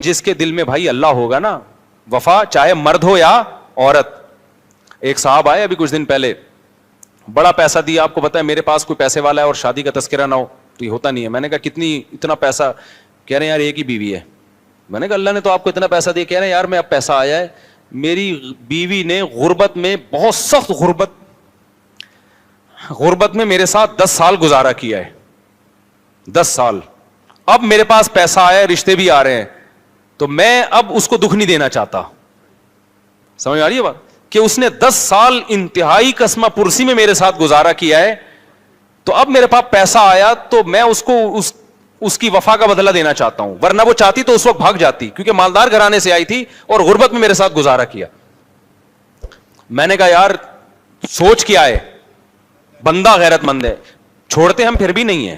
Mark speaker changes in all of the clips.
Speaker 1: جس کے دل میں بھائی اللہ ہوگا نا, وفا چاہے مرد ہو یا عورت. ایک صاحب آئے ابھی کچھ دن پہلے, بڑا پیسہ دیا, آپ کو پتا ہے میرے پاس کوئی پیسے والا ہے اور شادی کا تذکرہ نہ ہو تو یہ ہوتا نہیں ہے. میں نے کہا کتنی, اتنا پیسہ؟ کہہ رہے ہیں یار ایک ہی بیوی ہے. میں نے کہا اللہ نے تو آپ کو اتنا پیسہ دیا. کہہ رہے ہیں یار میں اب پیسہ آیا ہے, میری بیوی نے غربت میں, بہت سخت غربت میں میرے ساتھ 10 سال گزارا کیا ہے, 10 سال. اب میرے پاس پیسہ آیا ہے, رشتے بھی آ رہے ہیں, تو میں اب اس کو دکھ نہیں دینا چاہتا. سمجھ آ رہی ہے بات, کہ اس نے 10 سال انتہائی قسمہ پرسی میں میرے ساتھ گزارا کیا ہے, تو اب میرے پاس پیسہ آیا تو میں اس کو اس کی وفا کا بدلہ دینا چاہتا ہوں. ورنہ وہ چاہتی تو اس وقت بھاگ جاتی, کیونکہ مالدار گھرانے سے آئی تھی اور غربت میں میرے ساتھ گزارا کیا. میں نے کہا یار سوچ کیا ہے, بندہ غیرت مند ہے, چھوڑتے ہم پھر بھی نہیں ہیں.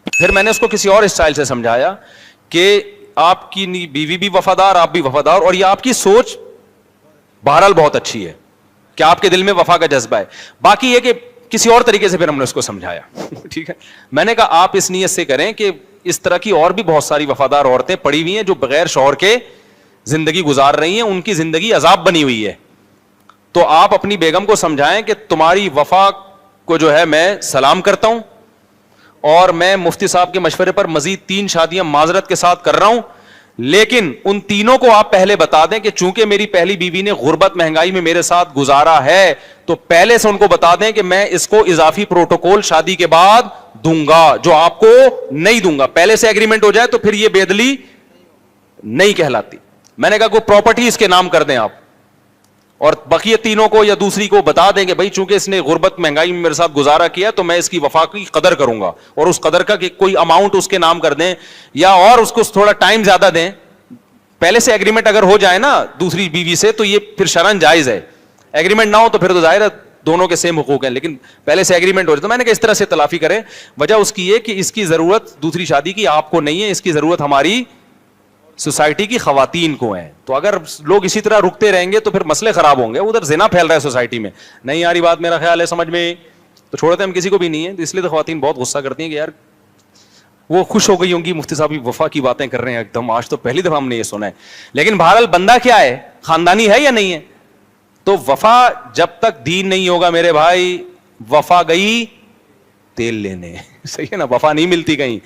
Speaker 1: پھر میں نے اس کو کسی اور اسٹائل سے سمجھایا کہ آپ کی بیوی بھی وفادار, آپ بھی وفادار, اور یہ آپ کی سوچ بہرحال بہت اچھی ہے کہ آپ کے دل میں وفا کا جذبہ ہے. باقی یہ کہ کسی اور طریقے سے پھر ہم نے اس کو سمجھایا. ٹھیک ہے, میں نے کہا آپ اس نیت سے کریں کہ اس طرح کی اور بھی بہت ساری وفادار عورتیں پڑی ہوئی ہیں جو بغیر شوہر کے زندگی گزار رہی ہیں, ان کی زندگی عذاب بنی ہوئی ہے. تو آپ اپنی بیگم کو سمجھائیں کہ تمہاری وفا کو جو ہے میں سلام کرتا ہوں, اور میں مفتی صاحب کے مشورے پر مزید 3 شادیاں معذرت کے ساتھ کر رہا ہوں, لیکن ان تینوں کو آپ پہلے بتا دیں کہ چونکہ میری پہلی بیوی نے غربت مہنگائی میں میرے ساتھ گزارا ہے, تو پہلے سے ان کو بتا دیں کہ میں اس کو اضافی پروٹوکول شادی کے بعد دوں گا جو آپ کو نہیں دوں گا. پہلے سے ایگریمنٹ ہو جائے تو پھر یہ بےدلی نہیں کہلاتی. میں نے کہا کوئی پراپرٹی اس کے نام کر دیں آپ, اور بقیہ تینوں کو یا دوسری کو بتا دیں کہ بھائی چونکہ اس نے غربت مہنگائی میں میرے ساتھ گزارا کیا تو میں اس کی وفا کی قدر کروں گا, اور اس قدر کا کہ کوئی اماؤنٹ اس کے نام کر دیں, یا اور اس کو تھوڑا ٹائم زیادہ دیں. پہلے سے ایگریمنٹ اگر ہو جائے نا دوسری بیوی سے تو یہ پھر شرعاً جائز ہے. ایگریمنٹ نہ ہو تو پھر تو ظاہر ہے دونوں کے سیم حقوق ہیں, لیکن پہلے سے ایگریمنٹ ہو جائے. تو میں نے کہا اس طرح سے تلافی کریں. وجہ اس کی یہ کہ اس کی ضرورت دوسری شادی کی آپ کو نہیں ہے, اس کی ضرورت ہماری سوسائٹی کی خواتین کو ہیں. تو اگر لوگ اسی طرح رکتے رہیں گے تو پھر مسئلے خراب ہوں گے. ادھر زنا پھیل رہا ہے سوسائٹی میں, نہیں آ رہی بات میرا خیال ہے سمجھ میں, تو چھوڑتے ہم کسی کو بھی نہیں ہے. تو اس لیے تو خواتین بہت غصہ کرتی ہیں کہ یار وہ خوش ہو گئی ہوں گی مفتی صاحب وفا کی باتیں کر رہے ہیں ایک دم, آج تو پہلی دفعہ ہم نے یہ سنا ہے. لیکن بہرحال بندہ کیا ہے, خاندانی ہے یا نہیں ہے. تو وفا جب تک دین نہیں ہوگا میرے بھائی, وفا گئی تیل لینے. صحیح ہے نا, وفا نہیں ملتی کہیں.